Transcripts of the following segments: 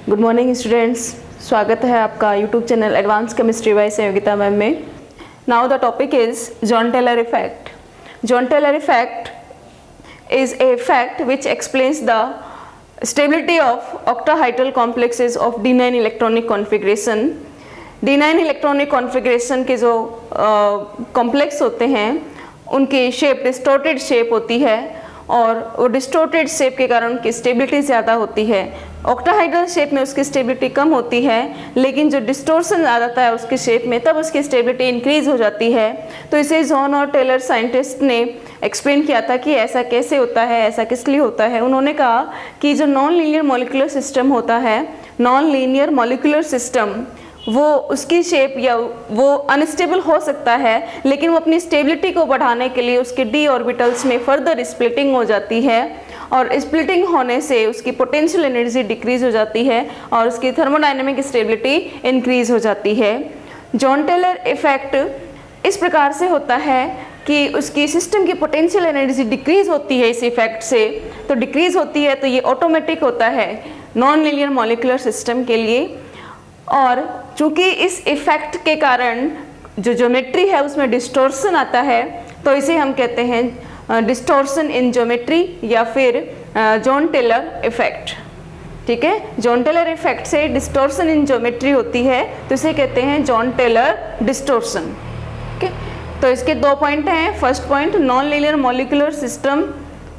Good morning students, स्वागत है आपका YouTube channel advance chemistry by Sanyogita ma'am में। Now the topic is Jahn Teller effect. Jahn Teller effect is a fact which explains the stability of octahedral complexes of d9 electronic configuration। d9 electronic configuration के जो complex होते हैं उनकी shape distorted shape होती है और वो डिस्टॉर्टेड शेप के कारण उनकी स्टेबिलिटी ज़्यादा होती है। ऑक्टाहाइड्रल शेप में उसकी स्टेबिलिटी कम होती है, लेकिन जो डिस्टॉर्शन आ जाता है उसकी शेप में तब उसकी स्टेबिलिटी इंक्रीज हो जाती है। तो इसे जॉन और टेलर साइंटिस्ट ने एक्सप्लेन किया था कि ऐसा कैसे होता है, ऐसा किस लिए होता है। उन्होंने कहा कि जो नॉन लीनियर मॉलिक्यूलर सिस्टम होता है, नॉन लीनियर मॉलिक्यूलर सिस्टम, वो उसकी शेप या वो अनस्टेबल हो सकता है, लेकिन वो अपनी स्टेबिलिटी को बढ़ाने के लिए उसके डी ऑर्बिटल्स में फर्दर स्प्लिटिंग हो जाती है और स्प्लिटिंग होने से उसकी पोटेंशियल एनर्जी डिक्रीज हो जाती है और उसकी थर्मोडायनेमिक स्टेबिलिटी इंक्रीज हो जाती है। जॉन-टेलर इफेक्ट इस प्रकार से होता है कि उसकी सिस्टम की पोटेंशियल एनर्जी डिक्रीज होती है इस इफेक्ट से। तो डिक्रीज होती है तो ये ऑटोमेटिक होता है नॉन लीनियर मॉलिक्यूलर सिस्टम के लिए। और चूंकि इस इफेक्ट के कारण जो ज्योमेट्री है उसमें डिस्टॉर्शन आता है, तो इसे हम कहते हैं डिस्टॉर्शन इन ज्योमेट्री या फिर जॉन-टेलर इफेक्ट। ठीक है, जॉन-टेलर इफेक्ट से डिस्टॉर्शन इन ज्योमेट्री होती है तो इसे कहते हैं जॉन-टेलर डिस्टॉर्शन। ओके, तो इसके दो पॉइंट हैं। First point, non linear molecular system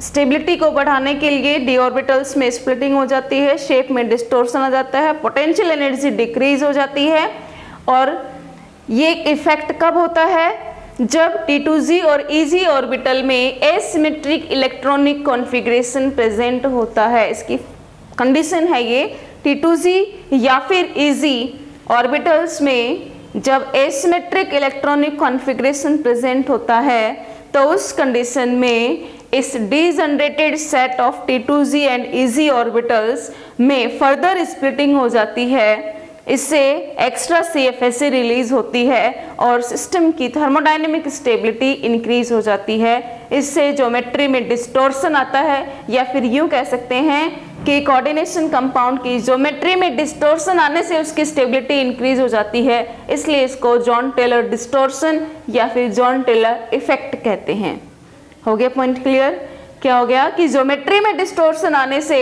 stability को बढ़ाने के लिए डी ऑर्बिटल्स में स्प्लिटिंग हो जाती है, शेप में डिस्टॉर्शन आ जाता है, पोटेंशियल एनर्जी डिक्रीज हो जाती है। और ये इफेक्ट कब होता है? जब T2z और EZ ऑर्बिटल में एसिमेट्रिक इलेक्ट्रॉनिक कॉन्फ़िगरेशन प्रेजेंट होता है। इसकी कंडीशन है ये, T2z या फिर EZ ऑर्बिटल्स में जब एसिमेट्रिक इलेक्ट्रॉनिक कॉन्फ़िगरेशन प्रेजेंट होता है तो उस कंडीशन में इस degenerated set of T2z and EZ orbitals में फर्दर स्प्लिटिंग हो जाती है। इससे एक्स्ट्रा CFSE रिलीज होती है और सिस्टम की थर्मोडायनेमिक स्टेबिलिटी इंक्रीज हो जाती है। इससे ज्योमेट्री में डिस्टॉर्शन आता है, या फिर यूँ कह सकते हैं कि कोऑर्डिनेशन कंपाउंड की ज्योमेट्री में डिस्टॉर्शन आने से उसकी स्टेबिलिटी इंक्रीज हो जाती है। इसलिए इसको जॉन-टेलर डिस्टॉर्शन या फिर जॉन-टेलर इफेक्ट कहते हैं। हो गया पॉइंट क्लियर? क्या हो गया कि ज्योमेट्री में डिस्टॉर्शन आने से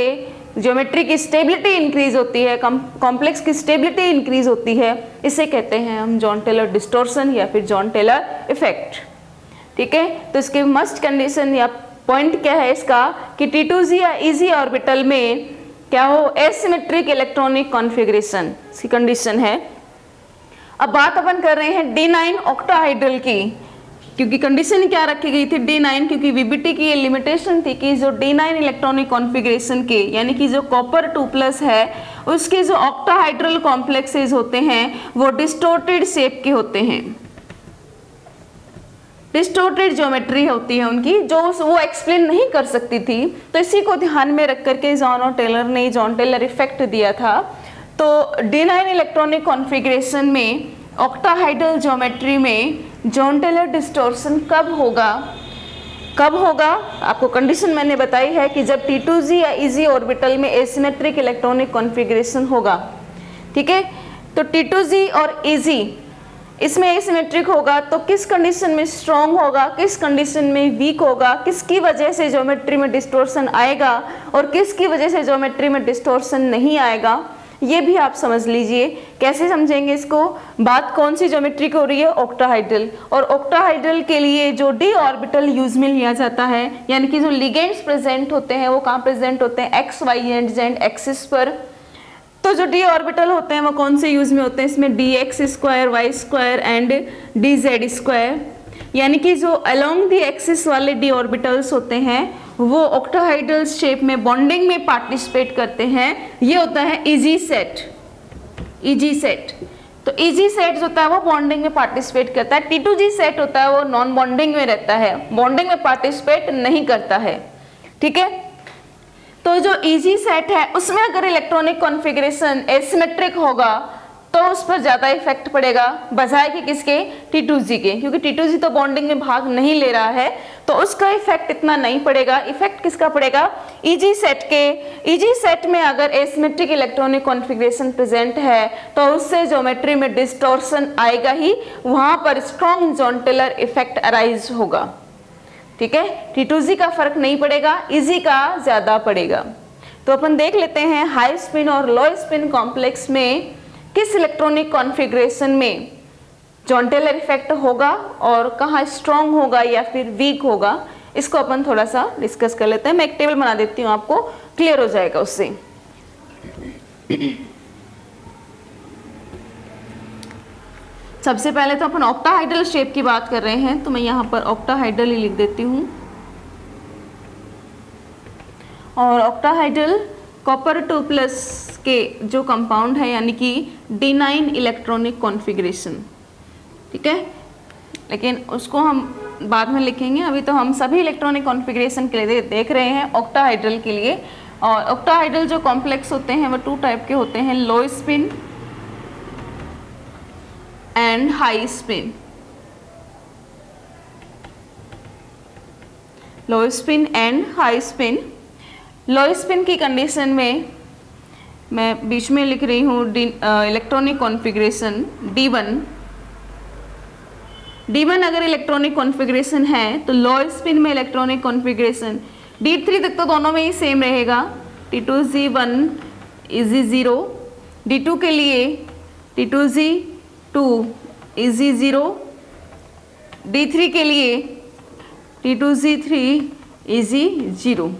ज्योमेट्री की स्टेबिलिटी इंक्रीज होती है, कॉम्प्लेक्स की स्टेबिलिटी इंक्रीज होती है। इसे कहते हैं हम जॉन-टेलर डिस्टॉर्शन या फिर जॉन-टेलर इफेक्ट। ठीक है, तो इसके मस्ट कंडीशन या पॉइंट क्या है इसका कि T2z या EZ ऑर्बिटल में क्या हो, एसिमेट्रिक इलेक्ट्रॉनिक कॉन्फ़िगरेशन इसकी कंडीशन है। अब बात अपन कर रहे हैं D9 ऑक्टाहाइड्रल की, क्योंकि कंडीशन क्या रखी गई थी D9, क्योंकि VBT की ये लिमिटेशन थी कि जो D9 इलेक्ट्रॉनिक कॉन्फ़िगरेशन के यानी कि जो कॉपर 2+ है उसके जो ऑक्टाहाइड्रल कॉम्प्लेक्सेस होते हैं वो डिस्टॉर्टेड शेप के होते हैं, डिस्टॉर्टेड ज्योमेट्री होती है उनकी, जो वो एक्सप्लेन नहीं कर सकती थी। तो इसी को ध्यान में रख करके जॉन और टेलर ने जॉन-टेलर इफेक्ट दिया था। तो D9 इलेक्ट्रॉनिक कॉन्फ़िगरेशन में ऑक्टाहाइड्रल ज्योमेट्री में जॉन-टेलर डिस्टॉर्शन कब होगा? कब होगा? आपको कंडीशन मैंने बताई है कि जब T2z या EZ ऑर्बिटल में एसिमेट्रिक इलेक्ट्रॉनिक कॉन्फ़िगरेशन होगा। ठीक है, तो T2z और EZ इसमें एसिमेट्रिक होगा तो किस कंडीशन में स्ट्रॉन्ग होगा, किस कंडीशन में वीक होगा, किसकी वजह से ज्योमेट्री में डिस्टॉर्शन आएगा और किसकी वजह से ज्योमेट्री में डिस्टॉर्शन नहीं आएगा, ये भी आप समझ लीजिए। कैसे समझेंगे इसको? बात कौन सी ज्योमेट्री की हो रही है? ऑक्टाहाइड्रल। और ऑक्टाहाइड्रल के लिए जो डी ऑर्बिटल यूज में लिया जाता है, यानी कि जो लिगेंड्स प्रेजेंट होते हैं वो कहाँ प्रेजेंट होते हैं? X, Y and Z axis पर। तो जो डी ऑर्बिटल होते हैं वो कौन से यूज में होते हैं? इसमें dx² y² एंड dz², यानी कि जो अलोंग दी एक्सिस वाले डी ऑर्बिटल्स होते हैं वो ऑक्टाहाइड्रल शेप में बॉन्डिंग में पार्टिसिपेट करते हैं। ये होता है EG सेट। EG सेट, तो EG सेट जो होता है वो बॉन्डिंग में पार्टिसिपेट करता है। T2G सेट होता है वो नॉन बॉन्डिंग में रहता है, बॉन्डिंग में पार्टिसिपेट नहीं करता है। ठीक है, तो जो EG सेट है उसमें अगर इलेक्ट्रॉनिक कॉन्फ़िगरेशन एसिमेट्रिक होगा तो उस पर ज़्यादा इफेक्ट पड़ेगा बजाय कि किसके, T2Z के, क्योंकि T2Z तो बॉन्डिंग में भाग नहीं ले रहा है तो उसका इफेक्ट इतना नहीं पड़ेगा। इफेक्ट किसका पड़ेगा, EG सेट के। EG सेट में अगर एसिमेट्रिक इलेक्ट्रॉनिक कॉन्फ़िगरेशन प्रेजेंट है तो उससे ज्योमेट्री में डिस्टॉर्शन आएगा ही, वहां पर स्ट्रॉन्ग जॉन-टेलर इफेक्ट अराइज होगा। ठीक है, T2Z का फर्क नहीं पड़ेगा, EG का ज्यादा पड़ेगा। तो अपन देख लेते हैं हाई स्पिन और लो स्पिन कॉम्प्लेक्स में किस इलेक्ट्रॉनिक कॉन्फ़िगरेशन में जॉन-टेलर इफेक्ट होगा और कहाँ स्ट्रॉन्ग होगा या फिर वीक होगा, इसको अपन थोड़ा सा डिस्कस कर लेते हैं। मैं एक टेबल बना देती हूँ, आपको क्लियर हो जाएगा उससे। सबसे पहले तो अपन ऑक्टाहाइड्रल शेप की बात कर रहे हैं, तो मैं यहाँ पर ऑक्टाहाइड्रल ही लिख देती हूँ। और ऑक्टाहाइड्रल कॉपर 2+ के जो कंपाउंड है, यानी कि D9 इलेक्ट्रॉनिक कॉन्फ़िगरेशन। ठीक है, लेकिन उसको हम बाद में लिखेंगे, अभी तो हम सभी इलेक्ट्रॉनिक कॉन्फ़िगरेशन के लिए देख रहे हैं ऑक्टाहाइड्रल के लिए। और ऑक्टाहाइड्रल जो कॉम्प्लेक्स होते हैं वो 2 टाइप के होते हैं, लो spin and high spin. Low spin and high spin. Low spin की कंडीशन में मैं बीच में लिख रही हूँ इलेक्ट्रॉनिक कॉन्फ़िगरेशन D1। D1 अगर इलेक्ट्रॉनिक कॉन्फ़िगरेशन है तो लो स्पिन में इलेक्ट्रॉनिक कॉन्फ़िगरेशन D3 तक तो दोनों में ही सेम रहेगा, T2Z1 EZ0, D2 के लिए T2Z2 EZ0, D3 के लिए T2Z3 EZ0।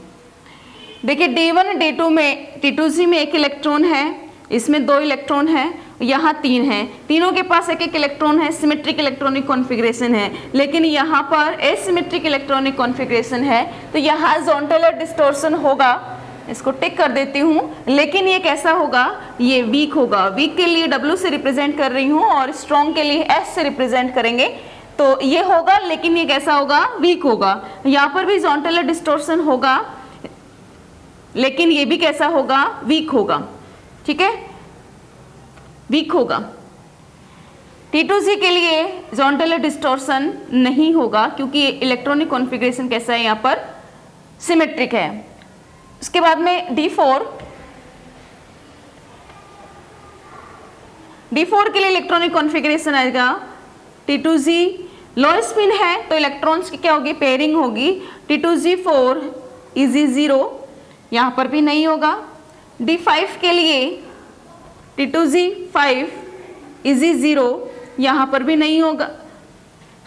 देखिए D1 D2 में T2Z में 1 इलेक्ट्रॉन है, इसमें 2 इलेक्ट्रॉन है, यहाँ 3 है, तीनों के पास 1 इलेक्ट्रॉन है, सिमेट्रिक इलेक्ट्रॉनिक कॉन्फ़िगरेशन है। लेकिन यहाँ पर एसिमेट्रिक इलेक्ट्रॉनिक कॉन्फ़िगरेशन है तो यहाँ जॉन-टेलर डिस्टॉर्शन होगा, इसको टिक कर देती हूँ। लेकिन ये कैसा होगा, ये वीक होगा। वीक के लिए W से रिप्रेजेंट कर रही हूँ और स्ट्रॉन्ग के लिए S से रिप्रेजेंट करेंगे, तो ये होगा, लेकिन ये कैसा होगा, वीक होगा। यहाँ पर भी जॉन-टेलर डिस्टॉर्शन होगा, लेकिन ये भी कैसा होगा, वीक होगा। ठीक है, वीक होगा। T2Z के लिए जॉन-टेलर डिस्टॉर्शन नहीं होगा क्योंकि इलेक्ट्रॉनिक कॉन्फ़िगरेशन कैसा है, यहाँ पर सिमेट्रिक है। उसके बाद में D4 के लिए इलेक्ट्रॉनिक कॉन्फ़िगरेशन आएगा T2Z। लो स्पिन है तो इलेक्ट्रॉन्स की क्या होगी, पेयरिंग होगी, T2Z4 EZ0, यहाँ पर भी नहीं होगा। D5 के लिए T2Z5 EZ0, यहाँ पर भी नहीं होगा,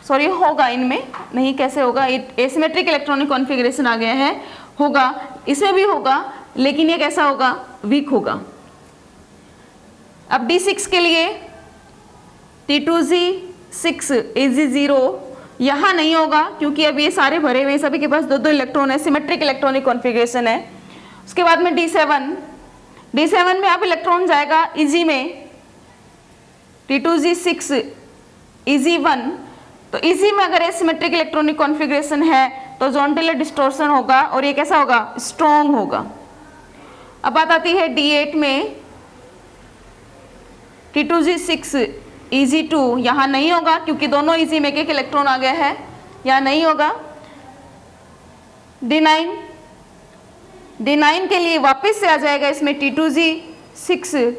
सॉरी होगा, इनमें नहीं, कैसे होगा, एसिमेट्रिक इलेक्ट्रॉनिक कॉन्फ़िगरेशन आ गया है, होगा, इसमें भी होगा, लेकिन ये कैसा होगा, वीक होगा। अब D6 के लिए T2Z6 EZ0, यहाँ नहीं होगा क्योंकि अब ये सारे भरे हुए हैं, सभी के पास 2-2 इलेक्ट्रॉन है, सिमेट्रिक इलेक्ट्रॉनिक कॉन्फ़िगरेशन है। उसके बाद में D7 में अब इलेक्ट्रॉन जाएगा EG में, T2Z6 EZ1, तो EG में अगर एसिमेट्रिक इलेक्ट्रॉनिक कॉन्फ़िगरेशन है तो जॉन-टेलर डिस्टॉर्शन होगा और ये कैसा होगा, स्ट्रॉन्ग होगा। अब बात आती है D8 में T2Z6 EZ2, यहाँ नहीं होगा क्योंकि दोनों EG में 1 इलेक्ट्रॉन आ गया है, यहाँ नहीं होगा। D9 के लिए वापस से आ जाएगा इसमें T2Z6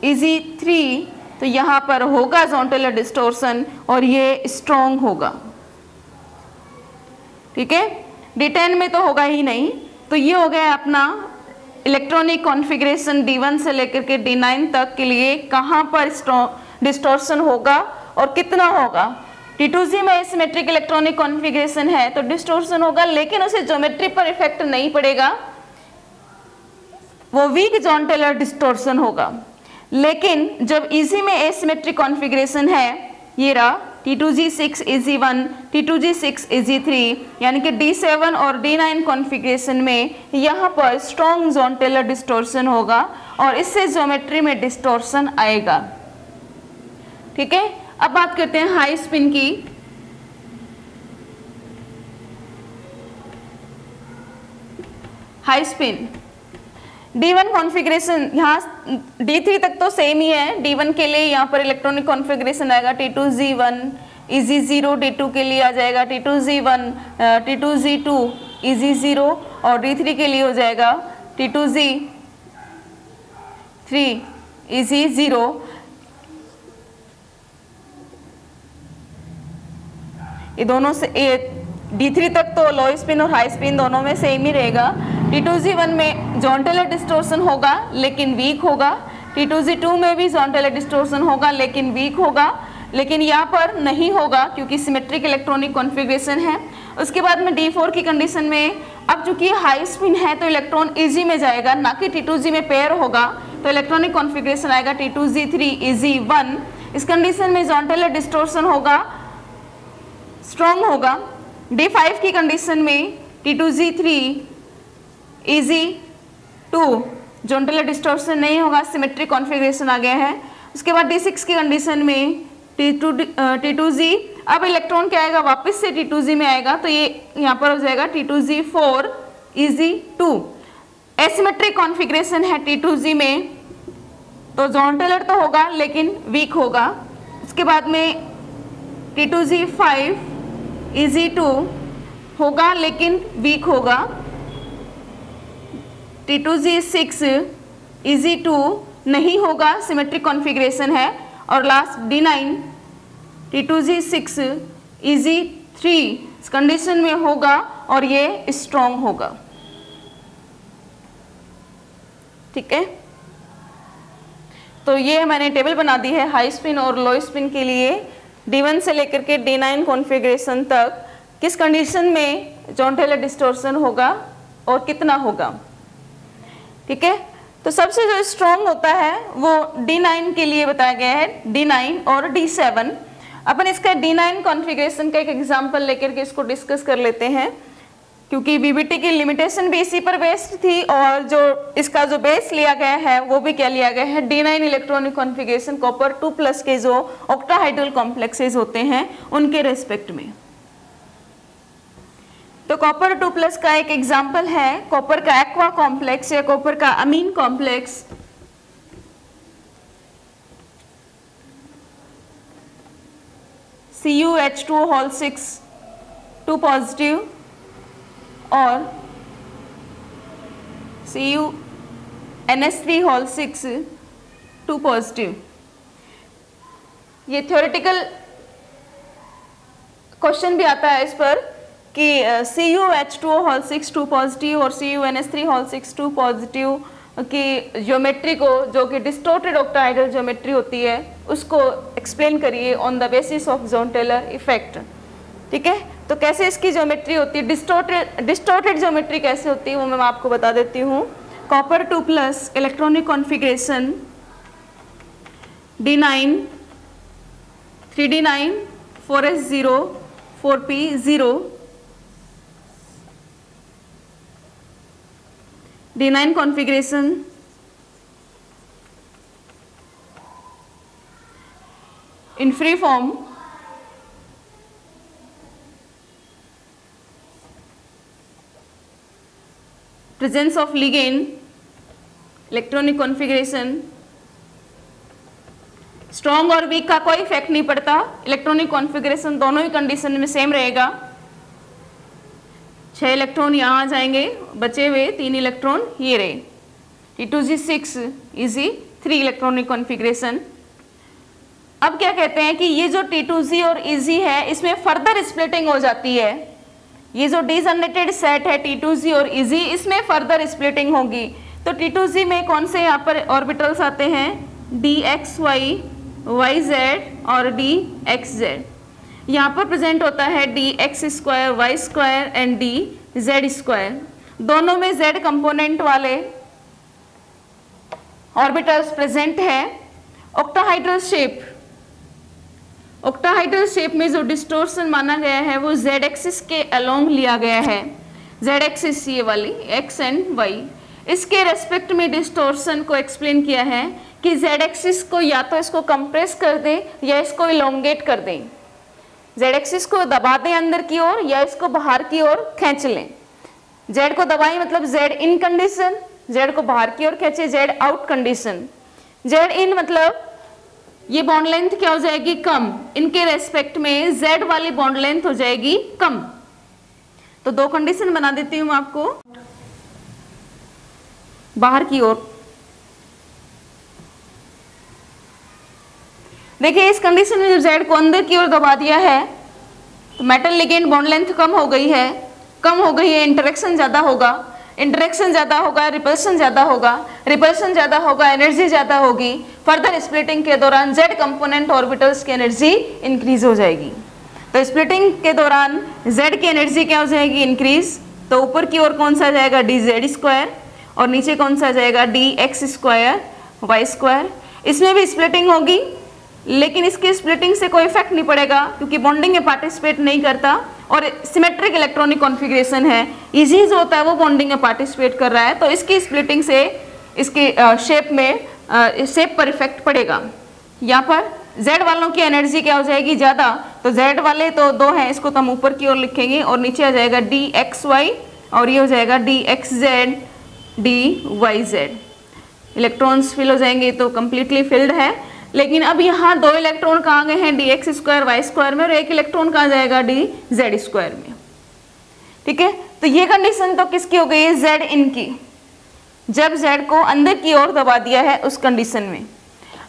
EZ3, तो यहाँ पर होगा जॉन-टेलर डिस्टॉर्शन और ये स्ट्रॉन्ग होगा। ठीक है, D10 में तो होगा ही नहीं। तो ये हो गया अपना इलेक्ट्रॉनिक कॉन्फ़िगरेशन D1 से लेकर के D9 तक के लिए कहाँ पर डिस्टॉर्शन होगा और कितना होगा। T2Z में एसिमेट्रिक इलेक्ट्रॉनिक कॉन्फ़िगरेशन है तो डिस्टॉर्शन होगा, लेकिन उसे ज्योमेट्री पर इफेक्ट नहीं पड़ेगा, वो वीक जॉन-टेलर डिस्टॉर्शन होगा। लेकिन जब EG में एसिमेट्रिक कॉन्फ़िगरेशन है, ये रहा T2Z6 EZ1, T2Z6 EZ3, यानी कि D7 और D9 कॉन्फ़िगरेशन में यहाँ पर स्ट्रॉन्ग जॉन-टेलर डिस्टॉर्शन होगा और इससे ज्योमेट्री में डिस्टॉर्शन आएगा। ठीक है, अब बात करते हैं हाई स्पिन की। हाई स्पिन, D1 कॉन्फ़िगरेशन, यहाँ D3 तक तो सेम ही है। D1 के लिए यहाँ पर इलेक्ट्रॉनिक कॉन्फ़िगरेशन आएगा T2Z1 EZ0, D2 के लिए आ जाएगा T2Z1 T2Z2 EZ0 और D3 के लिए हो जाएगा T2Z3 EZ0। ये दोनों से D3 तक तो लो स्पिन और हाई स्पिन दोनों में सेम ही रहेगा। T2Z1 में जॉन टेलर डिस्टॉर्शन होगा लेकिन वीक होगा। T2Z2 में भी जॉन टेलर डिस्टॉर्शन होगा लेकिन वीक होगा, लेकिन यहाँ पर नहीं होगा क्योंकि सिमेट्रिक इलेक्ट्रॉनिक कॉन्फ़िगरेशन है। उसके बाद में D4 की कंडीशन में, अब चूंकि हाई स्पिन है तो इलेक्ट्रॉन EZ में जाएगा, ना कि T2Z में पेयर होगा, तो इलेक्ट्रॉनिक कॉन्फ़िगरेशन आएगा T2Z3 EZ1। इस कंडीशन में जॉन टेलर डिस्टॉर्शन होगा, स्ट्रॉन्ग होगा। D5 की कंडीशन में T2Z3 EZ2 John Taylor distortion नहीं होगा, सिमेट्रिक कॉन्फ़िगरेशन आ गया है। उसके बाद D6 की कंडीशन में T2Z, अब इलेक्ट्रॉन क्या आएगा, वापस से T2Z में आएगा, तो ये यहाँ पर हो जाएगा T2Z4 EZ2। एसिमेट्रिक कॉन्फ़िगरेशन है T2Z में, तो जॉन टेलर तो होगा लेकिन वीक होगा। उसके बाद में T2Z5 EZ2 होगा लेकिन वीक होगा। T2Z6 EZ2 नहीं होगा, सिमेट्रिक कॉन्फ़िगरेशन है। और लास्ट D9 T2Z6 EZ3 इस कंडीशन में होगा और ये स्ट्रॉन्ग होगा। ठीक है, तो ये मैंने टेबल बना दी है हाई स्पिन और लो स्पिन के लिए। D1 से लेकर के D9 कॉन्फ़िगरेशन तक किस कंडीशन में जॉन टेलर डिस्टॉर्शन होगा और कितना होगा। ठीक है, तो सबसे जो स्ट्रॉन्ग होता है वो D9 के लिए बताया गया है, D9 और D7। अपन इसका D9 कॉन्फ़िगरेशन का एक एग्जांपल लेकर के इसको डिस्कस कर लेते हैं, क्योंकि BBT की लिमिटेशन भी इसी पर बेस्ड थी और जो इसका जो बेस लिया गया है वो भी क्या लिया गया है, D9 इलेक्ट्रॉनिक कॉन्फ़िगरेशन कॉपर 2+ के जो ऑक्टाहाइड्रल कॉम्प्लेक्सेस होते हैं उनके रेस्पेक्ट में। तो कॉपर 2+ का एक एग्जाम्पल है कॉपर का एक्वा कॉम्प्लेक्स या कॉपर का अमीन कॉम्प्लेक्स। CuH2O6 2 पॉजिटिव और CuNH3O6 2 पॉजिटिव। ये थ्योरेटिकल क्वेश्चन भी आता है इस पर कि CuH2O6 2 पॉजिटिव और CuNH3O6 2 पॉजिटिव की ज्योमेट्री को, जो कि डिस्टॉर्टेड ऑक्टाहाइड्रल ज्योमेट्री होती है, उसको एक्सप्लेन करिए on the basis of Jahn Teller effect. ठीक है, तो कैसे इसकी ज्योमेट्री होती है, डिस्टॉर्टेड ज्योमेट्री कैसे होती है वो मैं आपको बता देती हूँ। Copper 2+ electronic configuration D9 3D9 4S0 4P0 D9 configuration in free form presence of ligand electronic configuration strong और वीक का कोई इफेक्ट नहीं पड़ता, इलेक्ट्रॉनिक कॉन्फ़िगरेशन दोनों ही कंडीशन में सेम रहेगा। 6 इलेक्ट्रॉन यहाँ आ जाएंगे, बचे हुए 3 इलेक्ट्रॉन ये रहे। T2Z6 EZ3 electronic configuration. अब क्या कहते हैं कि ये जो T2Z और EZ है इसमें फर्दर स्प्लिटिंग हो जाती है। ये जो डिजनरेटेड सेट है T2Z और EZ, इसमें फर्दर स्प्लिटिंग होगी। तो T2Z में कौन से यहाँ पर ऑर्बिटल्स आते हैं, DXY YZ और DXZ। यहाँ पर प्रेजेंट होता है DX² Y² एंड DZ²। दोनों में Z कंपोनेंट वाले ऑर्बिटल्स प्रेजेंट है। ऑक्टाहाइड्रल शेप में जो डिस्टोर्शन माना गया है वो Z एक्सिस के अलोंग लिया गया है। Z एक्सिस ये वाली X एंड Y, इसके रेस्पेक्ट में डिस्टोर्शन को एक्सप्लेन किया है कि Z एक्सिस को या तो इसको कंप्रेस कर दें या इसको इलोंगेट कर दें। Z एक्सिस को दबा दें अंदर की ओर या इसको बाहर की ओर खींच लें। Z को दबाएं मतलब Z इन कंडीशन, जेड को बाहर की ओर खींचे, जेड आउट कंडीशन। जेड इन मतलब ये बॉन्ड लेंथ क्या हो जाएगी, कम, इनके रेस्पेक्ट में जेड वाली बॉन्ड लेंथ हो जाएगी कम। तो दो कंडीशन बना देती हूं आपको, बाहर की ओर। देखिए इस कंडीशन में जब जेड को अंदर की ओर दबा दिया है तो मेटल लिगेंड बॉन्ड लेंथ कम हो गई है, इंटरेक्शन ज्यादा होगा, इंटरेक्शन ज्यादा होगा, रिपल्शन ज्यादा होगा, रिपल्शन ज्यादा होगा, एनर्जी ज्यादा होगी। फर्दर स्प्लिटिंग के दौरान जेड कंपोनेंट ऑर्बिटल्स की एनर्जी इंक्रीज हो जाएगी। तो स्प्लिटिंग के दौरान जेड की एनर्जी क्या हो जाएगी, इंक्रीज। तो ऊपर की ओर कौन सा आ जाएगा, डी जेड स्क्वायर, और नीचे कौन सा आ जाएगा, D X square Y square. इसमें भी स्प्लिटिंग होगी, लेकिन इसके स्प्लिटिंग से कोई इफेक्ट नहीं पड़ेगा क्योंकि बॉन्डिंग में पार्टिसिपेट नहीं करता और सिमेट्रिक इलेक्ट्रॉनिक कॉन्फ़िगरेशन है। इजी जो होता है वो बॉन्डिंग में पार्टिसिपेट कर रहा है, तो इसकी स्प्लिटिंग से इसके शेप में शेप पर इफेक्ट पड़ेगा। यहाँ पर Z वालों की एनर्जी क्या हो जाएगी, ज़्यादा। तो Z वाले तो दो हैं, इसको तो हम ऊपर की ओर लिखेंगे और नीचे आ जाएगा डी एक्स वाई और ये हो जाएगा D X Z D Y Z. Electrons fill हो जाएंगे तो कम्प्लीटली फिल्ड है। लेकिन अब यहाँ दो इलेक्ट्रॉन कहाँ गए हैं, D X square Y square में, और एक इलेक्ट्रॉन कहाँ जाएगा, डी जेड स्क्वायर में। ठीक है, तो ये कंडीशन तो किसकी हो गई है, जेड इन की, जब जेड को अंदर की ओर दबा दिया है उस कंडीशन में।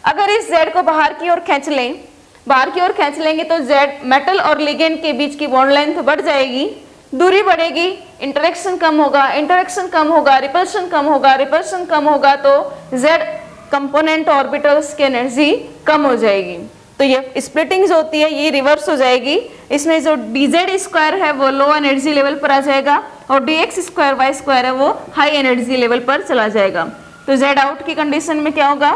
अगर इस जेड को बाहर की ओर खींच लें, बाहर की ओर खींच लेंगे तो जेड मेटल और लिगेंड के बीच की बॉन्ड लेंथ बढ़ जाएगी, दूरी बढ़ेगी, इंटरेक्शन कम होगा, इंटरेक्शन कम होगा, रिपल्शन कम होगा, रिपल्शन कम होगा, तो जेड कंपोनेंट ऑर्बिटल्स की एनर्जी कम हो जाएगी। तो ये स्प्लिटिंग जो होती है ये रिवर्स हो जाएगी। इसमें जो dz स्क्वायर है वो लो एनर्जी लेवल पर आ जाएगा और dx स्क्वायर वाई स्क्वायर है वो हाई एनर्जी लेवल पर चला जाएगा। तो z आउट की कंडीशन में क्या होगा,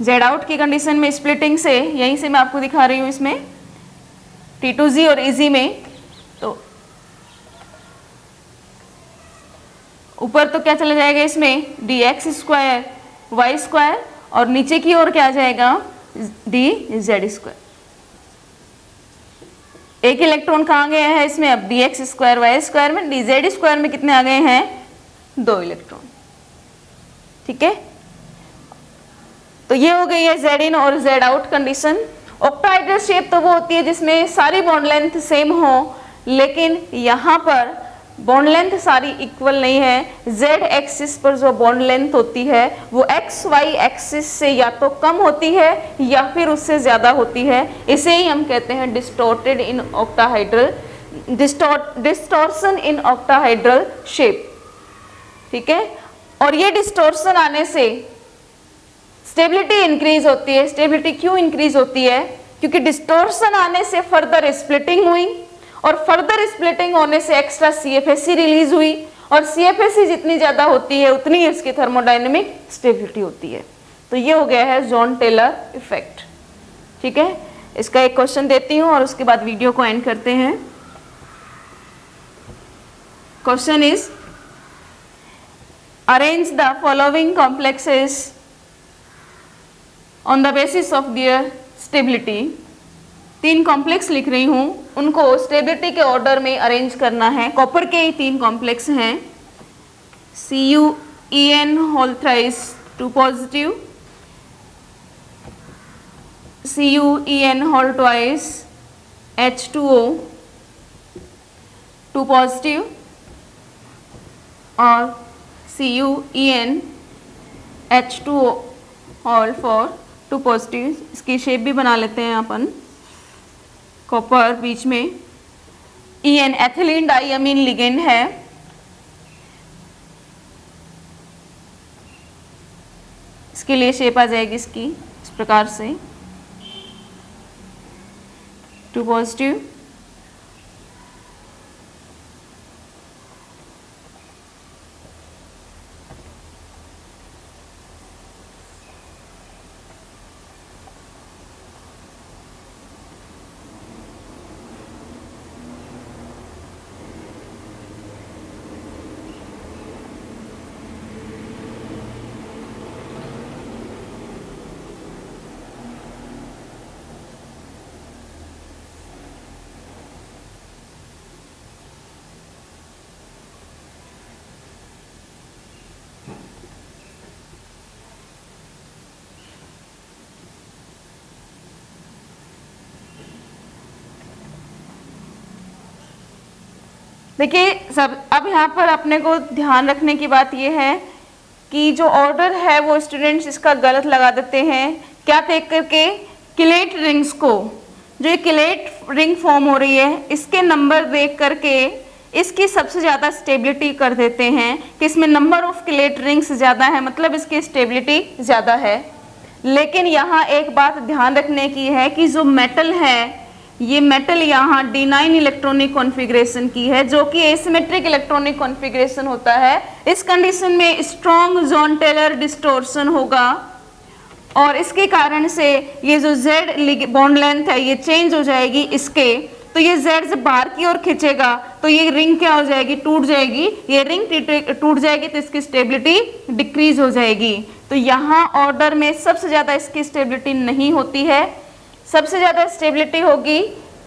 z आउट की कंडीशन में स्प्लिटिंग से, यहीं से मैं आपको दिखा रही हूँ इसमें T2z और EZ में, तो ऊपर तो क्या चला जाएगा इसमें dx स्क्वायर वाई स्क्वायर और नीचे की ओर क्या आ जाएगा, डी जेड स्क्वायर। एक इलेक्ट्रॉन कहाँ गया है इसमें, अब D X square Y square में, डी जेड स्क्वायर में कितने आ गए हैं, दो इलेक्ट्रॉन। ठीक है, तो ये हो गई है जेड इन और Z out condition. Octahedral shape तो वो होती है जिसमें सारी बॉन्ड लेंथ सेम हो, लेकिन यहाँ पर बॉन्ड लेंथ सारी इक्वल नहीं है। जेड एक्सिस पर जो बॉन्ड लेंथ होती है वो एक्स वाई एक्सिस से या तो कम होती है या फिर उससे ज्यादा होती है। इसे ही हम कहते हैं डिस्टॉर्टेड इन ऑक्टाहाइड्रल, डिस्टॉर्शन इन ऑक्टाहाइड्रल शेप। ठीक है, और ये डिस्टॉर्शन आने से स्टेबिलिटी इंक्रीज होती है। स्टेबिलिटी क्यों इंक्रीज होती है, क्योंकि डिस्टॉर्शन आने से फर्दर स्प्लिटिंग हुई और फर्दर स्प्लिटिंग होने से एक्स्ट्रा CFSE रिलीज हुई और CFSE जितनी ज्यादा होती है उतनी ही उसकी थर्मोडायनेमिक स्टेबिलिटी होती है। तो ये हो गया है जॉन टेलर इफेक्ट। ठीक है, इसका एक क्वेश्चन देती हूँ और उसके बाद वीडियो को एंड करते हैं। Question is arrange the following complexes on the basis of their stability. 3 complex लिख रही हूँ, उनको स्टेबिलिटी के ऑर्डर में अरेंज करना है। कॉपर के ही 3 कॉम्प्लेक्स हैं, CuEn whole thrice 2 positive, CuEn whole twice H2O 2 positive और CuEn H2O होल 2 पॉजिटिव। इसकी शेप भी बना लेते हैं अपन। कॉपर बीच में, En एथिलीन डाइअमीन लिगेंड है, इसके लिए शेप आ जाएगी इसकी इस प्रकार से 2 पॉजिटिव, देखिए सब, अब यहाँ पर अपने को ध्यान रखने की बात यह है कि जो ऑर्डर है वो स्टूडेंट्स इसका गलत लगा देते हैं। क्या देख करके? किलेट रिंग्स को, जो ये किलेट रिंग फॉर्म हो रही है इसके नंबर देख करके इसकी सबसे ज़्यादा स्टेबिलिटी कर देते हैं कि इसमें नंबर ऑफ किलेट रिंग्स ज़्यादा है, मतलब इसकी स्टेबिलिटी ज़्यादा है। लेकिन यहाँ एक बात ध्यान रखने की है कि जो मेटल है, ये मेटल यहाँ D9 इलेक्ट्रॉनिक कॉन्फ़िगरेशन की है, जो कि एसिमेट्रिक इलेक्ट्रॉनिक कॉन्फ़िगरेशन होता है। इस कंडीशन में स्ट्रॉन्ग जॉन टेलर डिस्टॉर्शन होगा और इसके कारण से ये जो Z बॉन्ड लेंथ है ये चेंज हो जाएगी इसके। तो ये Z जब बाहर की ओर खींचेगा तो ये रिंग क्या हो जाएगी? टूट जाएगी। ये रिंग टूट जाएगी तो इसकी स्टेबिलिटी डिक्रीज हो जाएगी। तो यहाँ ऑर्डर में सबसे ज़्यादा इसकी स्टेबिलिटी नहीं होती है, सबसे ज़्यादा स्टेबिलिटी होगी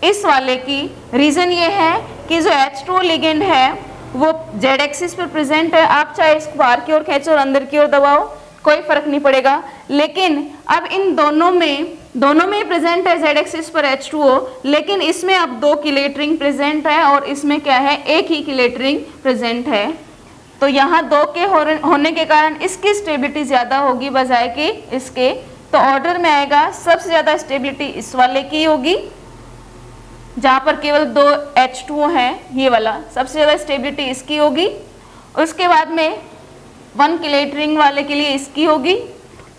इस वाले की। रीज़न ये है कि जो H2O लिगेंड है वो Z एक्सिस पर प्रेजेंट है। आप चाहे इसको बाहर की ओर खींचो और अंदर की ओर दबाओ, कोई फर्क नहीं पड़ेगा। लेकिन अब इन दोनों में प्रेजेंट है Z एक्सिस पर H2O, लेकिन इसमें अब 2 किलेट रिंग प्रेजेंट है और इसमें क्या है? एक ही किलेट रिंग प्रेजेंट है। तो यहाँ 2 के होने के कारण इसकी स्टेबिलिटी ज़्यादा होगी बजाय कि इसके। तो ऑर्डर में आएगा सबसे ज़्यादा स्टेबिलिटी इस वाले की होगी, जहाँ पर केवल 2 H2O है, ये वाला सबसे ज़्यादा स्टेबिलिटी इसकी होगी। उसके बाद में 1 किलेट रिंग वाले के लिए इसकी होगी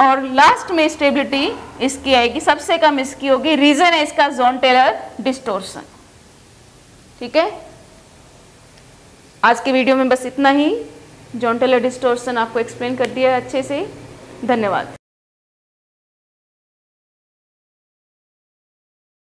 और लास्ट में स्टेबिलिटी इसकी आएगी, सबसे कम इसकी होगी। रीज़न है इसका जॉन टेलर डिस्टॉर्शन। ठीक है, आज के वीडियो में बस इतना ही। जॉन टेलर डिस्टॉर्शन आपको एक्सप्लेन कर दिया अच्छे से। धन्यवाद।